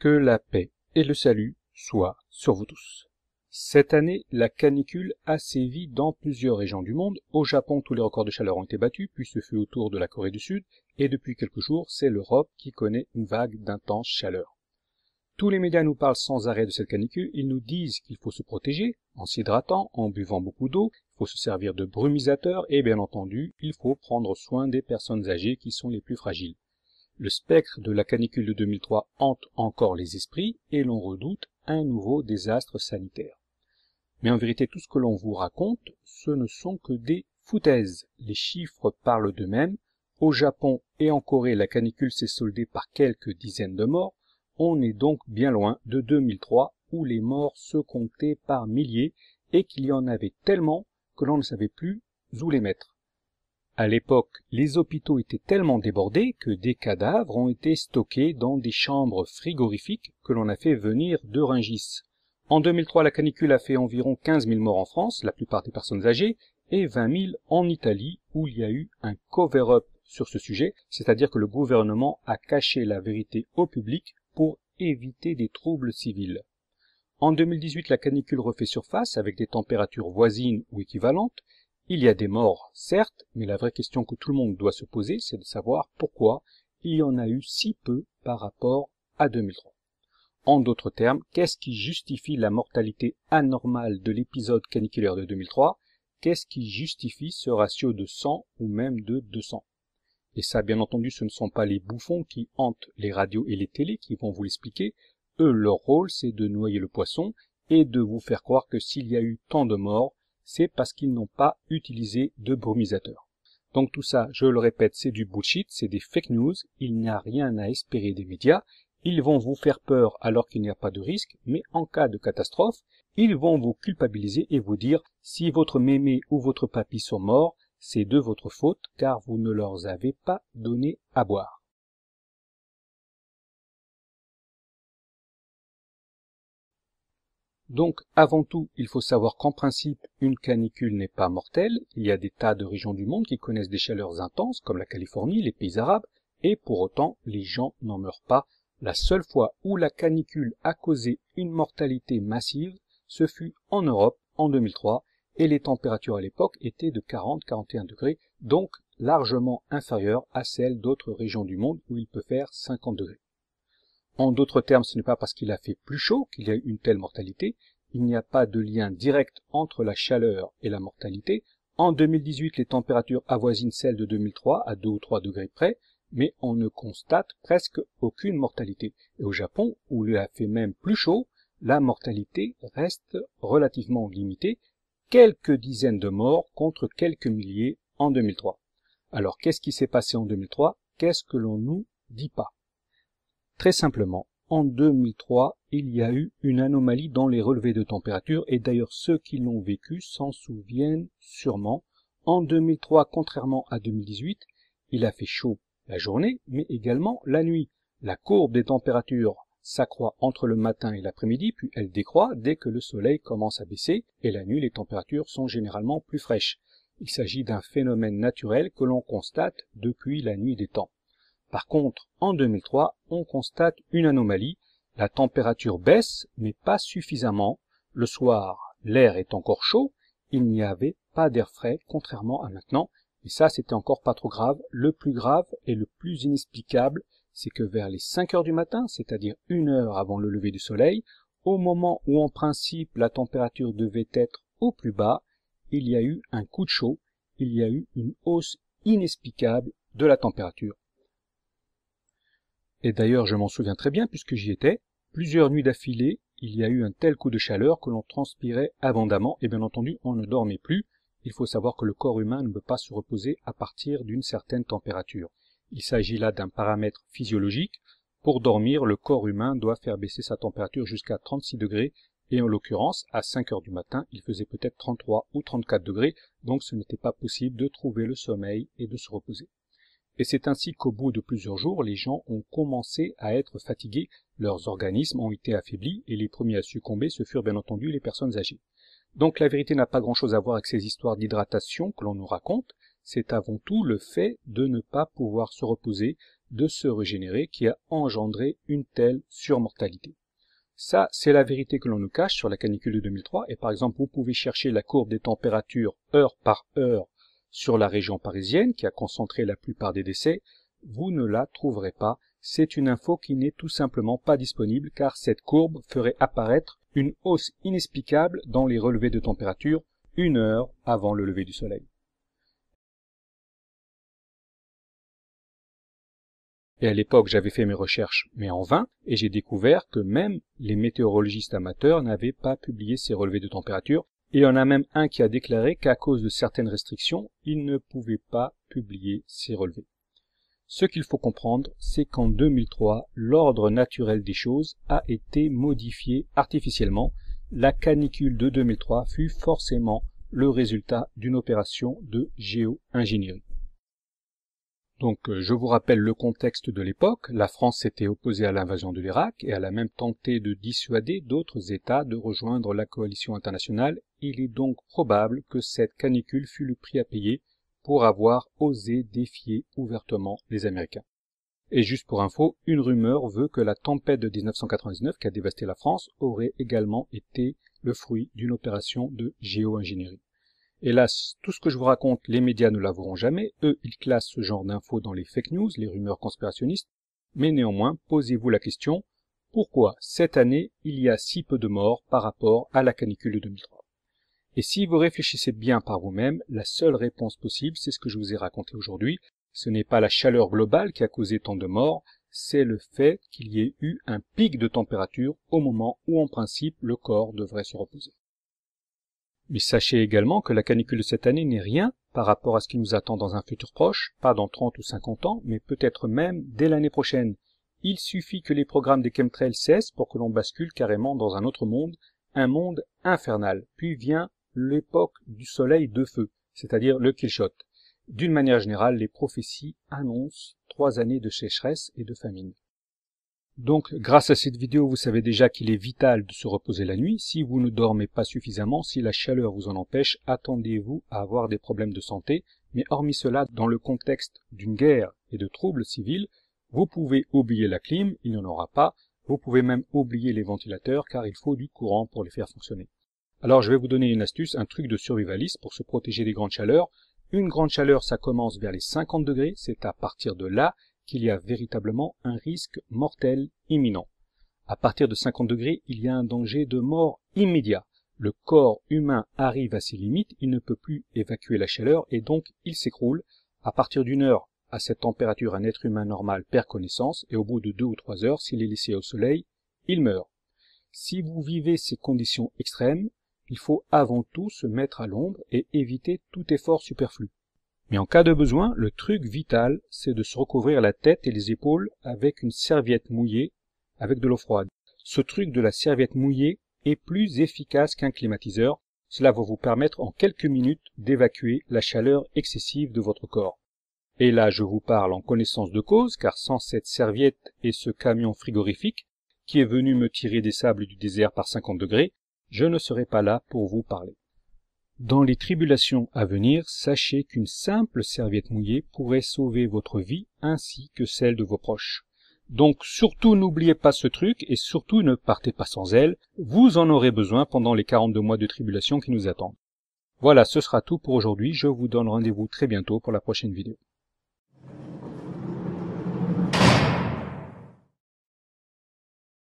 Que la paix et le salut soient sur vous tous. Cette année, la canicule a sévi dans plusieurs régions du monde. Au Japon, tous les records de chaleur ont été battus, puis ce fut au tour de la Corée du Sud, et depuis quelques jours, c'est l'Europe qui connaît une vague d'intense chaleur. Tous les médias nous parlent sans arrêt de cette canicule, ils nous disent qu'il faut se protéger, en s'hydratant, en buvant beaucoup d'eau, il faut se servir de brumisateurs, et bien entendu, il faut prendre soin des personnes âgées qui sont les plus fragiles. Le spectre de la canicule de 2003 hante encore les esprits et l'on redoute un nouveau désastre sanitaire. Mais en vérité, tout ce que l'on vous raconte, ce ne sont que des foutaises. Les chiffres parlent d'eux-mêmes. Au Japon et en Corée, la canicule s'est soldée par quelques dizaines de morts. On est donc bien loin de 2003 où les morts se comptaient par milliers et qu'il y en avait tellement que l'on ne savait plus où les mettre. À l'époque, les hôpitaux étaient tellement débordés que des cadavres ont été stockés dans des chambres frigorifiques que l'on a fait venir de Rungis. En 2003, la canicule a fait environ 15 000 morts en France, la plupart des personnes âgées, et 20 000 en Italie, où il y a eu un cover-up sur ce sujet, c'est-à-dire que le gouvernement a caché la vérité au public pour éviter des troubles civils. En 2018, la canicule refait surface avec des températures voisines ou équivalentes. Il y a des morts, certes, mais la vraie question que tout le monde doit se poser, c'est de savoir pourquoi il y en a eu si peu par rapport à 2003. En d'autres termes, qu'est-ce qui justifie la mortalité anormale de l'épisode caniculaire de 2003? Qu'est-ce qui justifie ce ratio de 100 ou même de 200? Et ça, bien entendu, ce ne sont pas les bouffons qui hantent les radios et les télés qui vont vous l'expliquer. Eux, leur rôle, c'est de noyer le poisson et de vous faire croire que s'il y a eu tant de morts, c'est parce qu'ils n'ont pas utilisé de brumisateur. Donc tout ça, je le répète, c'est du bullshit, c'est des fake news, il n'y a rien à espérer des médias, ils vont vous faire peur alors qu'il n'y a pas de risque, mais en cas de catastrophe, ils vont vous culpabiliser et vous dire si votre mémé ou votre papy sont morts, c'est de votre faute car vous ne leur avez pas donné à boire. Donc, avant tout, il faut savoir qu'en principe, une canicule n'est pas mortelle. Il y a des tas de régions du monde qui connaissent des chaleurs intenses, comme la Californie, les pays arabes, et pour autant, les gens n'en meurent pas. La seule fois où la canicule a causé une mortalité massive, ce fut en Europe, en 2003, et les températures à l'époque étaient de 40-41 degrés, donc largement inférieures à celles d'autres régions du monde où il peut faire 50 degrés. En d'autres termes, ce n'est pas parce qu'il a fait plus chaud qu'il y a eu une telle mortalité. Il n'y a pas de lien direct entre la chaleur et la mortalité. En 2018, les températures avoisinent celles de 2003 à 2 ou 3 degrés près, mais on ne constate presque aucune mortalité. Et au Japon, où il a fait même plus chaud, la mortalité reste relativement limitée, quelques dizaines de morts contre quelques milliers en 2003. Alors, qu'est-ce qui s'est passé en 2003? Qu'est-ce que l'on nous dit pas? Très simplement, en 2003, il y a eu une anomalie dans les relevés de température et d'ailleurs ceux qui l'ont vécu s'en souviennent sûrement. En 2003, contrairement à 2018, il a fait chaud la journée, mais également la nuit. La courbe des températures s'accroît entre le matin et l'après-midi, puis elle décroît dès que le soleil commence à baisser et la nuit, les températures sont généralement plus fraîches. Il s'agit d'un phénomène naturel que l'on constate depuis la nuit des temps. Par contre, en 2003, on constate une anomalie. La température baisse, mais pas suffisamment. Le soir, l'air est encore chaud. Il n'y avait pas d'air frais, contrairement à maintenant. Et ça, c'était encore pas trop grave. Le plus grave et le plus inexplicable, c'est que vers les 5 heures du matin, c'est-à-dire 1 heure avant le lever du soleil, au moment où en principe la température devait être au plus bas, il y a eu un coup de chaud. Il y a eu une hausse inexplicable de la température. Et d'ailleurs, je m'en souviens très bien puisque j'y étais. Plusieurs nuits d'affilée, il y a eu un tel coup de chaleur que l'on transpirait abondamment et bien entendu, on ne dormait plus. Il faut savoir que le corps humain ne peut pas se reposer à partir d'une certaine température. Il s'agit là d'un paramètre physiologique. Pour dormir, le corps humain doit faire baisser sa température jusqu'à 36 degrés et en l'occurrence, à 5 heures du matin, il faisait peut-être 33 ou 34 degrés, donc ce n'était pas possible de trouver le sommeil et de se reposer. Et c'est ainsi qu'au bout de plusieurs jours, les gens ont commencé à être fatigués, leurs organismes ont été affaiblis et les premiers à succomber, ce furent bien entendu les personnes âgées. Donc la vérité n'a pas grand-chose à voir avec ces histoires d'hydratation que l'on nous raconte, c'est avant tout le fait de ne pas pouvoir se reposer, de se régénérer qui a engendré une telle surmortalité. Ça, c'est la vérité que l'on nous cache sur la canicule de 2003. Et par exemple, vous pouvez chercher la courbe des températures heure par heure sur la région parisienne qui a concentré la plupart des décès. Vous ne la trouverez pas. C'est une info qui n'est tout simplement pas disponible car cette courbe ferait apparaître une hausse inexplicable dans les relevés de température 1 heure avant le lever du soleil. Et à l'époque, j'avais fait mes recherches, mais en vain, et j'ai découvert que même les météorologistes amateurs n'avaient pas publié ces relevés de température. Et il y en a même un qui a déclaré qu'à cause de certaines restrictions, il ne pouvait pas publier ces relevés. Ce qu'il faut comprendre, c'est qu'en 2003, l'ordre naturel des choses a été modifié artificiellement. La canicule de 2003 fut forcément le résultat d'une opération de géo-ingénierie. Donc, je vous rappelle le contexte de l'époque. La France s'était opposée à l'invasion de l'Irak et elle a même tenté de dissuader d'autres États de rejoindre la coalition internationale. Il est donc probable que cette canicule fut le prix à payer pour avoir osé défier ouvertement les Américains. Et juste pour info, une rumeur veut que la tempête de 1999 qui a dévasté la France aurait également été le fruit d'une opération de géo-ingénierie. Hélas, tout ce que je vous raconte, les médias ne l'avoueront jamais. Eux, ils classent ce genre d'infos dans les fake news, les rumeurs conspirationnistes. Mais néanmoins, posez-vous la question, pourquoi cette année, il y a si peu de morts par rapport à la canicule de 2003 ? Et si vous réfléchissez bien par vous-même, la seule réponse possible, c'est ce que je vous ai raconté aujourd'hui. Ce n'est pas la chaleur globale qui a causé tant de morts, c'est le fait qu'il y ait eu un pic de température au moment où, en principe, le corps devrait se reposer. Mais sachez également que la canicule de cette année n'est rien par rapport à ce qui nous attend dans un futur proche, pas dans 30 ou 50 ans, mais peut-être même dès l'année prochaine. Il suffit que les programmes des chemtrails cessent pour que l'on bascule carrément dans un autre monde, un monde infernal. Puis vient l'époque du soleil de feu, c'est-à-dire le killshot. D'une manière générale, les prophéties annoncent 3 années de sécheresse et de famine. Donc, grâce à cette vidéo, vous savez déjà qu'il est vital de se reposer la nuit. Si vous ne dormez pas suffisamment, si la chaleur vous en empêche, attendez-vous à avoir des problèmes de santé. Mais hormis cela, dans le contexte d'une guerre et de troubles civils, vous pouvez oublier la clim, il n'y en aura pas. Vous pouvez même oublier les ventilateurs car il faut du courant pour les faire fonctionner. Alors, je vais vous donner une astuce, un truc de survivaliste pour se protéger des grandes chaleurs. Une grande chaleur, ça commence vers les 50 degrés, c'est à partir de là qu'il y a véritablement un risque mortel imminent. À partir de 50 degrés, il y a un danger de mort immédiat. Le corps humain arrive à ses limites, il ne peut plus évacuer la chaleur et donc il s'écroule. À partir d'1 heure, à cette température, un être humain normal perd connaissance et au bout de 2 ou 3 heures, s'il est laissé au soleil, il meurt. Si vous vivez ces conditions extrêmes, il faut avant tout se mettre à l'ombre et éviter tout effort superflu. Mais en cas de besoin, le truc vital, c'est de se recouvrir la tête et les épaules avec une serviette mouillée avec de l'eau froide. Ce truc de la serviette mouillée est plus efficace qu'un climatiseur. Cela va vous permettre en quelques minutes d'évacuer la chaleur excessive de votre corps. Et là, je vous parle en connaissance de cause, car sans cette serviette et ce camion frigorifique qui est venu me tirer des sables du désert par 50 degrés, je ne serai pas là pour vous parler. Dans les tribulations à venir, sachez qu'une simple serviette mouillée pourrait sauver votre vie ainsi que celle de vos proches. Donc surtout n'oubliez pas ce truc et surtout ne partez pas sans elle, vous en aurez besoin pendant les 42 mois de tribulation qui nous attendent. Voilà, ce sera tout pour aujourd'hui, je vous donne rendez-vous très bientôt pour la prochaine vidéo.